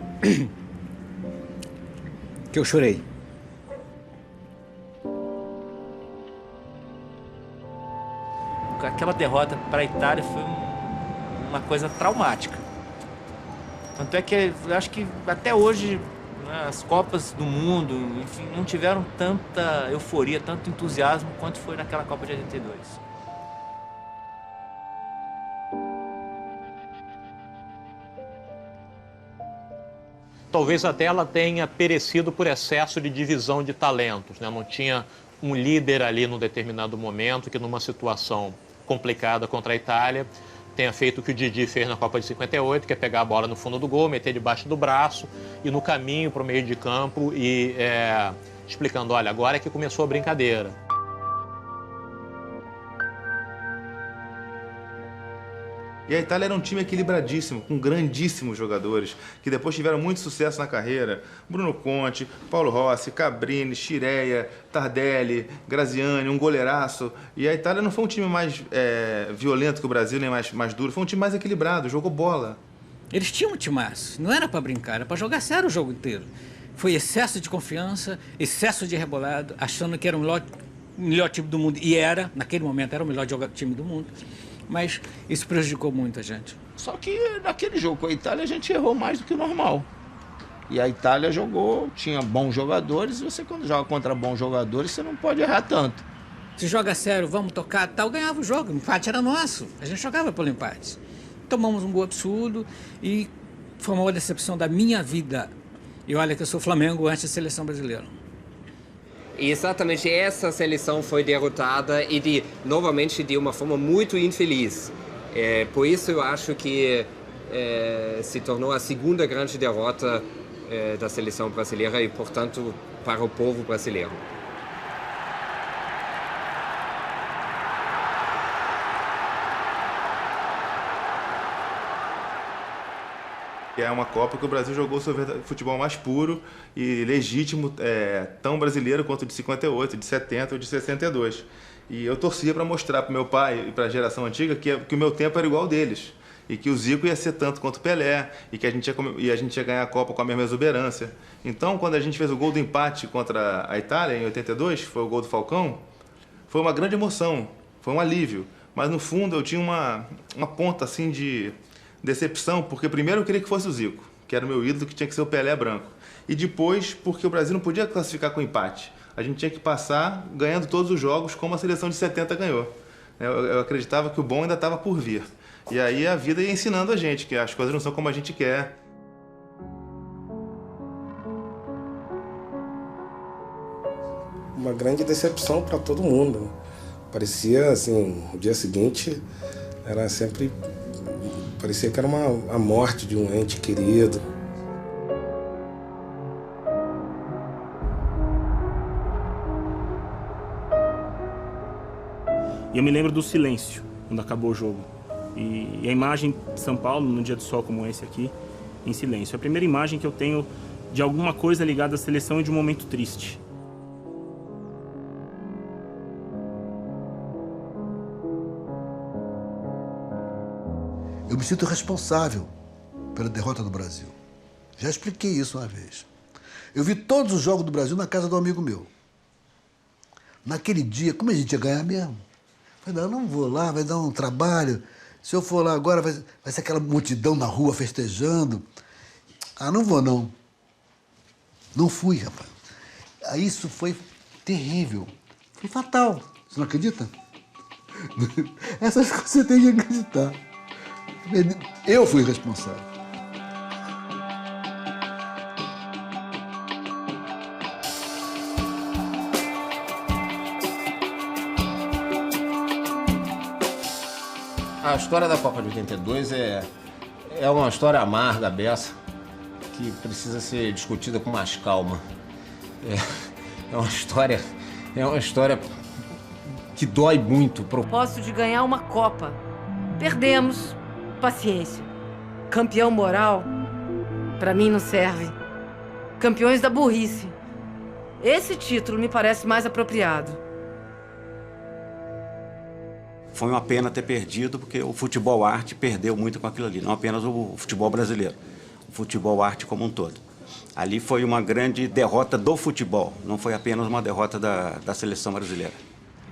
que eu chorei. Aquela derrota para a Itália foi uma coisa traumática. Tanto é que eu acho que até hoje as Copas do Mundo, enfim, não tiveram tanta euforia, tanto entusiasmo quanto foi naquela Copa de 82. Talvez até ela tenha perecido por excesso de divisão de talentos, né? Não tinha um líder ali num determinado momento que numa situação complicada contra a Itália tenha feito o que o Didi fez na Copa de 58, que é pegar a bola no fundo do gol, meter debaixo do braço e no caminho para o meio de campo e explicando, olha, agora é que começou a brincadeira. E a Itália era um time equilibradíssimo, com grandíssimos jogadores, que depois tiveram muito sucesso na carreira. Bruno Conte, Paulo Rossi, Cabrini, Scirea, Tardelli, Graziani, um goleiraço. E a Itália não foi um time mais violento que o Brasil, nem mais duro, foi um time mais equilibrado, jogou bola. Eles tinham um timaço, não era para brincar, era para jogar sério o jogo inteiro. Foi excesso de confiança, excesso de rebolado, achando que era o melhor time do mundo. E era, naquele momento, era o melhor time do mundo. Mas isso prejudicou muito a gente. Só que naquele jogo com a Itália a gente errou mais do que o normal. E a Itália tinha bons jogadores, e você quando joga contra bons jogadores, você não pode errar tanto. Se joga sério, vamos tocar, tal, ganhava o jogo. O empate era nosso, a gente jogava pelo empate. Tomamos um gol absurdo e foi uma decepção da minha vida. E olha que eu sou Flamengo antes da seleção brasileira. E exatamente essa seleção foi derrotada e novamente de uma forma muito infeliz. Por isso eu acho que se tornou a segunda grande derrota da seleção brasileira e, portanto, para o povo brasileiro. É uma Copa que o Brasil jogou seu futebol mais puro e legítimo, tão brasileiro quanto de 58, de 70 ou de 62. E eu torcia para mostrar para meu pai e para a geração antiga que o meu tempo era igual ao deles. E que o Zico ia ser tanto quanto o Pelé, e que a gente ia ganhar a Copa com a mesma exuberância. Então, quando a gente fez o gol do empate contra a Itália, em 82, foi o gol do Falcão, foi uma grande emoção, foi um alívio. Mas, no fundo, eu tinha uma ponta assim de decepção, porque primeiro eu queria que fosse o Zico, que era o meu ídolo, que tinha que ser o Pelé branco. E depois, porque o Brasil não podia classificar com empate. A gente tinha que passar ganhando todos os jogos, como a seleção de 70 ganhou. Eu acreditava que o bom ainda estava por vir. E aí a vida ia ensinando a gente que as coisas não são como a gente quer. Uma grande decepção para todo mundo. Parecia, assim, o dia seguinte era sempre... Parecia que era a morte de um ente querido. E eu me lembro do silêncio, quando acabou o jogo. E a imagem de São Paulo, num dia de sol como esse aqui, em silêncio. É a primeira imagem que eu tenho de alguma coisa ligada à seleção e de um momento triste. Eu me sinto responsável pela derrota do Brasil. Já expliquei isso uma vez. Eu vi todos os jogos do Brasil na casa de um amigo meu. Naquele dia, como a gente ia ganhar mesmo? Eu falei, não vou lá, vai dar um trabalho. Se eu for lá agora, vai ser aquela multidão na rua festejando. Ah, não vou, não. Não fui, rapaz. Aí isso foi terrível. Foi fatal. Você não acredita? Essas coisas você tem que acreditar. Eu fui responsável. A história da Copa de 82 é uma história amarga, beça, que precisa ser discutida com mais calma. É uma história que dói muito. Propósito de ganhar uma Copa. Perdemos. Paciência. Campeão moral, pra mim não serve. Campeões da burrice. Esse título me parece mais apropriado. Foi uma pena ter perdido, porque o futebol arte perdeu muito com aquilo ali. Não apenas o futebol brasileiro, o futebol arte como um todo. Ali foi uma grande derrota do futebol, não foi apenas uma derrota da seleção brasileira.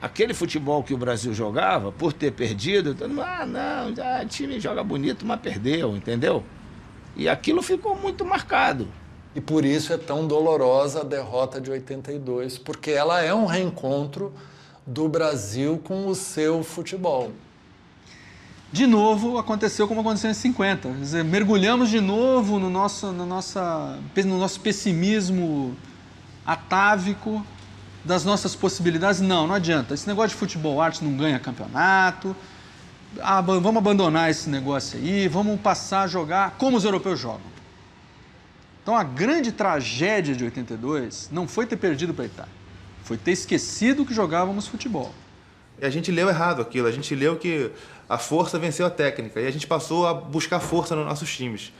Aquele futebol que o Brasil jogava, por ter perdido, o time joga bonito, mas perdeu, entendeu? E aquilo ficou muito marcado. E por isso é tão dolorosa a derrota de 82, porque ela é um reencontro do Brasil com o seu futebol. De novo, aconteceu como aconteceu em 50. Quer dizer, mergulhamos de novo no nosso pessimismo atávico das nossas possibilidades. Não adianta. Esse negócio de futebol arte não ganha campeonato. Vamos abandonar esse negócio aí, vamos passar a jogar como os europeus jogam. Então a grande tragédia de 82 não foi ter perdido para a Itália, foi ter esquecido que jogávamos futebol. E a gente leu errado aquilo, a gente leu que a força venceu a técnica, e a gente passou a buscar força nos nossos times.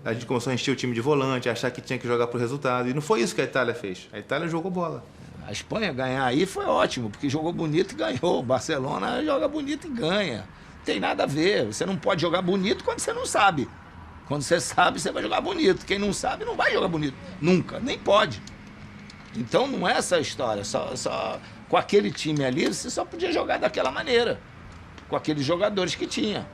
A gente começou a encher o time de volante, a achar que tinha que jogar pro resultado, e não foi isso que a Itália fez. A Itália jogou bola. A Espanha ganhar aí foi ótimo, porque jogou bonito e ganhou. O Barcelona joga bonito e ganha. Não tem nada a ver. Você não pode jogar bonito quando você não sabe. Quando você sabe, você vai jogar bonito. Quem não sabe, não vai jogar bonito. Nunca, nem pode. Então não é essa a história. Só com aquele time ali, você só podia jogar daquela maneira. Com aqueles jogadores que tinha.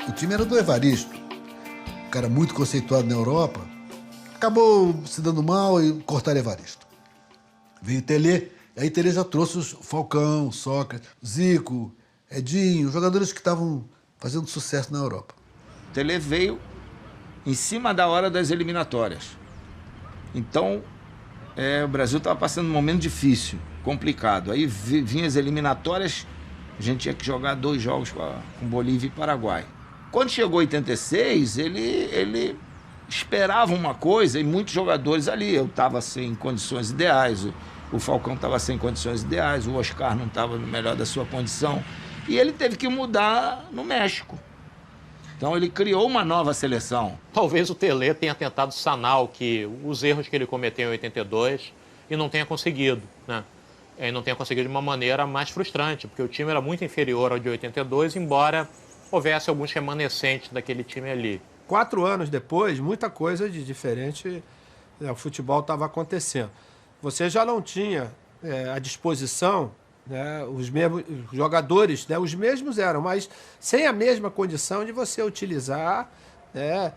O time era do Evaristo, um cara muito conceituado na Europa. Acabou se dando mal e cortaram Evaristo. Veio o Tele, e aí o Tele já trouxe os Falcão, Sócrates, Zico, Edinho, jogadores que estavam fazendo sucesso na Europa. O Tele veio em cima da hora das eliminatórias. Então, o Brasil estava passando um momento difícil, complicado. Aí vinham as eliminatórias, a gente tinha que jogar 2 jogos com Bolívia e Paraguai. Quando chegou 86, ele esperava uma coisa e muitos jogadores ali. Eu estava sem condições ideais, o Falcão estava sem condições ideais, o Oscar não estava no melhor da sua condição. E ele teve que mudar no México. Então ele criou uma nova seleção. Talvez o Tele tenha tentado sanar os erros que ele cometeu em 82 e não tenha conseguido, né? E não tenha conseguido de uma maneira mais frustrante, porque o time era muito inferior ao de 82, embora houvesse alguns remanescentes daquele time ali. 4 anos depois, muita coisa de diferente, o futebol estava acontecendo. Você já não tinha à disposição, né, os mesmos jogadores, né, os mesmos eram, mas sem a mesma condição de você utilizar, né,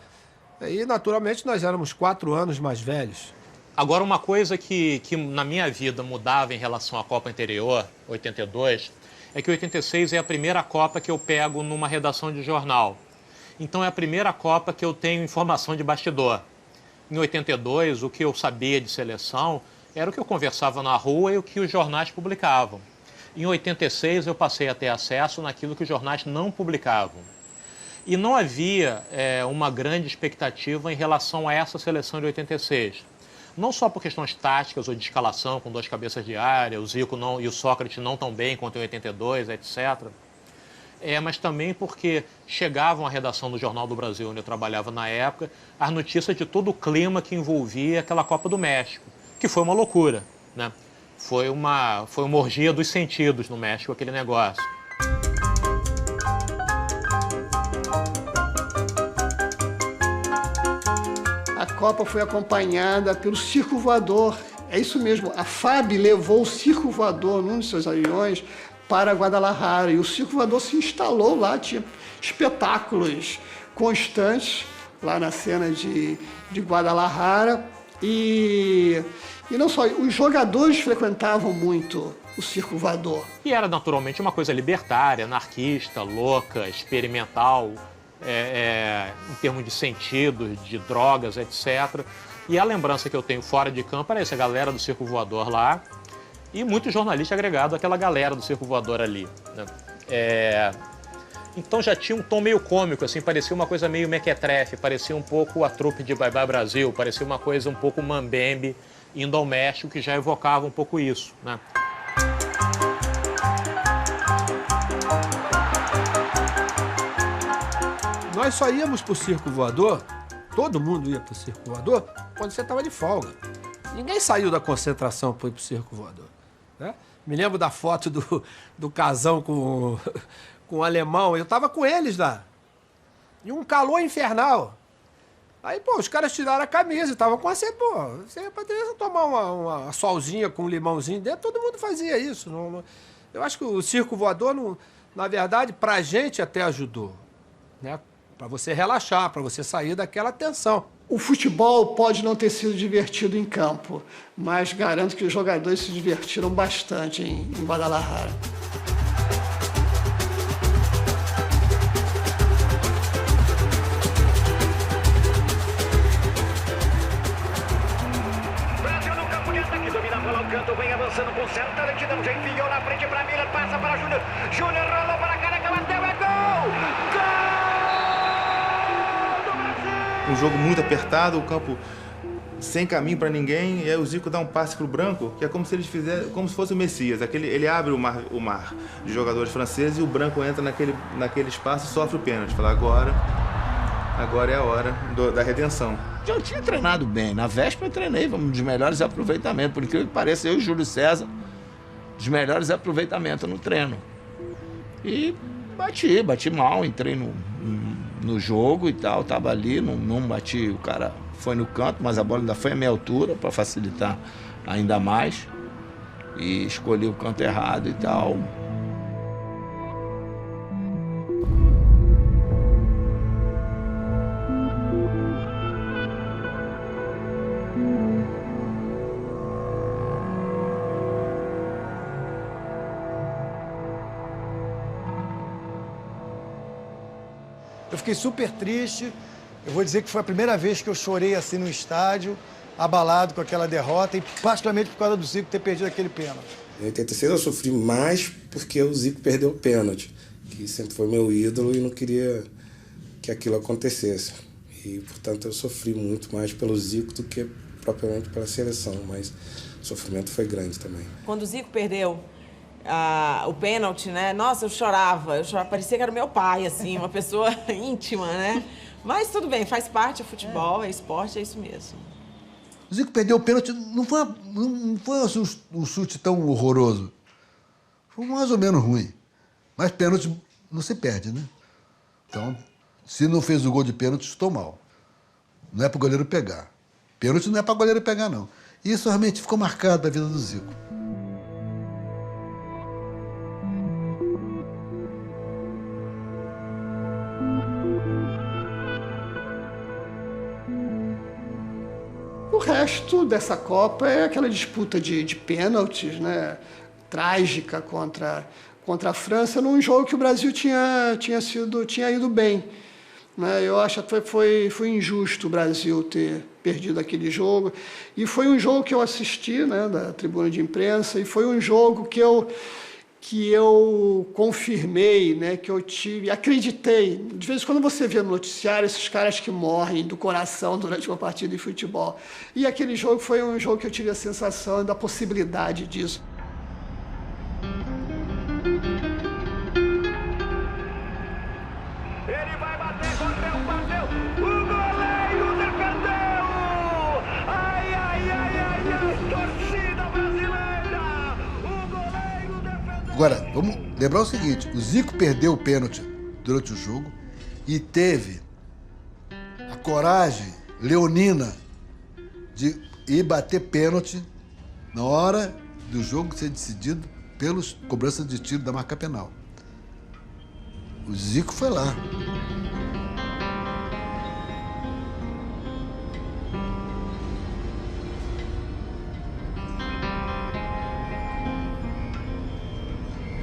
e naturalmente nós éramos 4 anos mais velhos. Agora, uma coisa que na minha vida mudava em relação à Copa anterior, 82, é que 86 é a primeira Copa que eu pego numa redação de jornal. Então é a primeira Copa que eu tenho informação de bastidor. Em 82, o que eu sabia de seleção era o que eu conversava na rua e o que os jornais publicavam. Em 86, eu passei a ter acesso naquilo que os jornais não publicavam. E não havia uma grande expectativa em relação a essa seleção de 86. Não só por questões táticas ou de escalação, com 2 cabeças de área, o Zico e o Sócrates não tão bem quanto em 82, etc. Mas também porque chegavam à redação do Jornal do Brasil, onde eu trabalhava na época, as notícias de todo o clima que envolvia aquela Copa do México, que foi uma loucura, né? Foi uma orgia dos sentidos no México, aquele negócio. A Copa foi acompanhada pelo circo voador. É isso mesmo, a FAB levou o circo voador num de seus aviões para Guadalajara e o circo voador se instalou lá, tinha espetáculos constantes lá na cena de Guadalajara e não só, os jogadores frequentavam muito o circo voador. E era naturalmente uma coisa libertária, anarquista, louca, experimental, em termos de sentido, de drogas, etc. E a lembrança que eu tenho fora de campo era essa galera do circo voador lá e muito jornalista agregado àquela galera do circo voador ali, né? Então já tinha um tom meio cômico, assim, parecia uma coisa meio mequetrefe, parecia um pouco a trupe de Bye Bye Brasil, parecia uma coisa um pouco Mambembe indo ao México, que já evocava um pouco isso, né? Nós só íamos pro circo voador, todo mundo ia pro circo voador, quando você estava de folga. Ninguém saiu da concentração para ir pro circo voador, né? Me lembro da foto do casão com o alemão, eu tava com eles lá. E um calor infernal. Aí, pô, os caras tiraram a camisa e estavam com você, pô, você ia pra Teresa tomar uma solzinha com um limãozinho dentro, todo mundo fazia isso. Eu acho que o circo voador, na verdade, pra gente até ajudou, né? Para você relaxar, para você sair daquela tensão. O futebol pode não ter sido divertido em campo, mas garanto que os jogadores se divertiram bastante em Guadalajara. Brasil no campo de ataque, domina a bola ao canto, vem avançando com certa lentidão, já enfiou na frente para Miller, passa para Júnior, Júnior rolou para a Careca, bateu, é gol! Gol! Um jogo muito apertado, o campo sem caminho para ninguém, e aí o Zico dá um passe pro Branco, que é como se ele fizesse, como se fosse o Messias. Ele abre o mar de jogadores franceses e o Branco entra naquele espaço e sofre o pênalti. Fala, agora é a hora da redenção. Eu tinha treinado bem. Na véspera eu treinei, um dos melhores aproveitamentos. Por incrível que pareça, eu e o Júlio César, dos melhores aproveitamentos no treino. E bati mal, entrei no jogo e tal, tava ali, não bati, o cara foi no canto, mas a bola ainda foi à minha altura para facilitar ainda mais. E escolhi o canto errado e tal. Eu fiquei super triste. Eu vou dizer que foi a primeira vez que eu chorei assim no estádio, abalado com aquela derrota, e particularmente por causa do Zico ter perdido aquele pênalti. Em 86 eu sofri mais porque o Zico perdeu o pênalti, que sempre foi meu ídolo e não queria que aquilo acontecesse. E, portanto, eu sofri muito mais pelo Zico do que propriamente pela seleção, mas o sofrimento foi grande também. Quando o Zico perdeu o pênalti, né? Nossa, eu chorava, parecia que era o meu pai, assim, uma pessoa íntima, né? Mas tudo bem, faz parte, é futebol, é esporte, é isso mesmo. O Zico perdeu o pênalti, não foi um chute tão horroroso. Foi mais ou menos ruim. Mas pênalti não se perde, né? Então, se não fez o gol de pênalti, chutou mal. Não é para o goleiro pegar. Pênalti não é para o goleiro pegar, não. E isso realmente ficou marcado na vida do Zico. O resto dessa Copa é aquela disputa de pênaltis, né? Trágica contra a França, num jogo que o Brasil tinha ido bem. Né? Eu acho que foi injusto o Brasil ter perdido aquele jogo. E foi um jogo que eu assisti, né, da tribuna de imprensa, e foi um jogo que eu confirmei, né, que eu acreditei. De vez em quando você vê no noticiário esses caras que morrem do coração durante uma partida de futebol. E aquele jogo foi um jogo que eu tive a sensação da possibilidade disso. Ele vai bater, bateu, o goleiro defendeu! Ai, ai, ai, ai, ai, torcida brasileira! O goleiro defendeu! Agora, vamos lembrar o seguinte, o Zico perdeu o pênalti durante o jogo e teve a coragem leonina de ir bater pênalti na hora do jogo ser decidido pelos cobranças de tiro da marca penal. O Zico foi lá.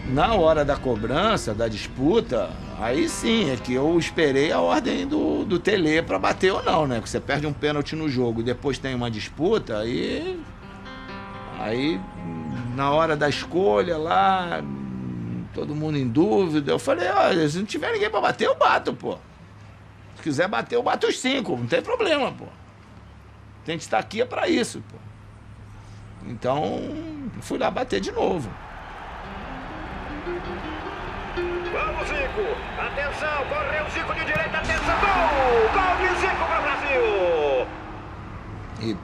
Na hora da cobrança, da disputa, aí sim, é que eu esperei a ordem do Tele para bater ou não, né? Porque você perde um pênalti no jogo e depois tem uma disputa, aí na hora da escolha lá, todo mundo em dúvida, eu falei, olha, se não tiver ninguém para bater, eu bato, pô. Se quiser bater, eu bato os 5, não tem problema, pô. A gente está aqui é para isso, pô. Então, fui lá bater de novo. Vamos, Zico! Atenção, correu o Zico de direita, atenção, gol! Gol de Zico para o Brasil! E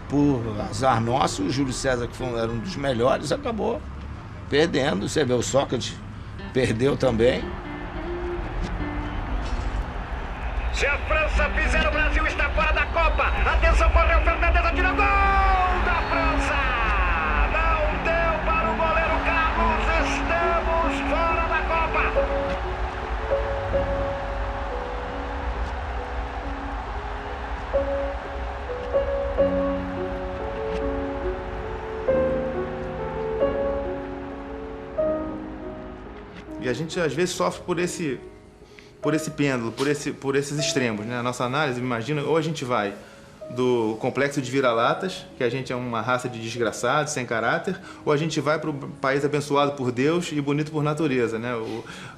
por azar nosso, o Júlio César, que era um dos melhores, acabou perdendo. Você vê, o Sócrates perdeu também. Se a França fizer, o Brasil está fora da Copa! Atenção, correu o Fernandes, atira gol da França! Não deu para o goleiro Carlos, estamos fora da Copa! E a gente, às vezes, sofre por esse pêndulo, por esses extremos, né? A nossa análise, imagina, ou a gente vai do complexo de vira-latas, que a gente é uma raça de desgraçados, sem caráter, ou a gente vai para o país abençoado por Deus e bonito por natureza, né?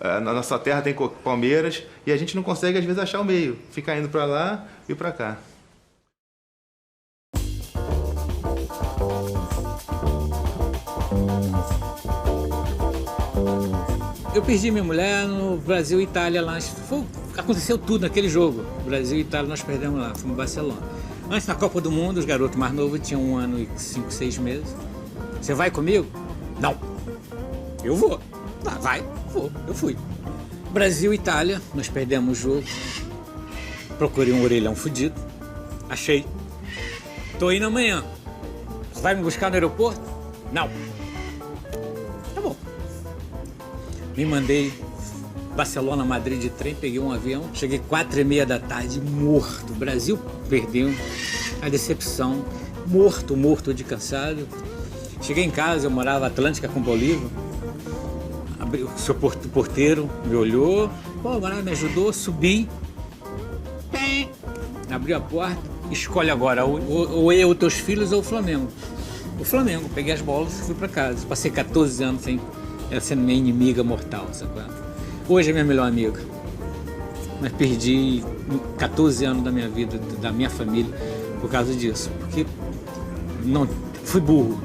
Na nossa terra tem palmeiras e a gente não consegue, às vezes, achar o meio, ficar indo para lá e para cá. Eu perdi minha mulher no Brasil e Itália lá. Aconteceu tudo naquele jogo. Brasil e Itália, nós perdemos lá, fomos em Barcelona. Antes, na Copa do Mundo, os garotos mais novos tinham 1 ano e 5, 6 meses. Você vai comigo? Não. Eu vou. Ah, vai, vou. Eu fui. Brasil e Itália, nós perdemos o jogo. Procurei um orelhão fudido. Achei. Tô indo amanhã. Você vai me buscar no aeroporto? Não. Tá bom. Me mandei Barcelona, Madrid de trem, peguei um avião, cheguei 4h30 da tarde, morto. O Brasil perdeu, a decepção, morto de cansado. Cheguei em casa, eu morava Atlântica com Bolívar, o seu porteiro me olhou, pô, me ajudou, subi, abriu a porta, escolhe agora, ou eu, teus filhos ou o Flamengo. O Flamengo, peguei as bolas e fui pra casa. Passei 14 anos sem ela sendo minha inimiga mortal, sabe? Hoje é minha melhor amiga. Mas perdi 14 anos da minha vida, da minha família, por causa disso. Porque não, fui burro.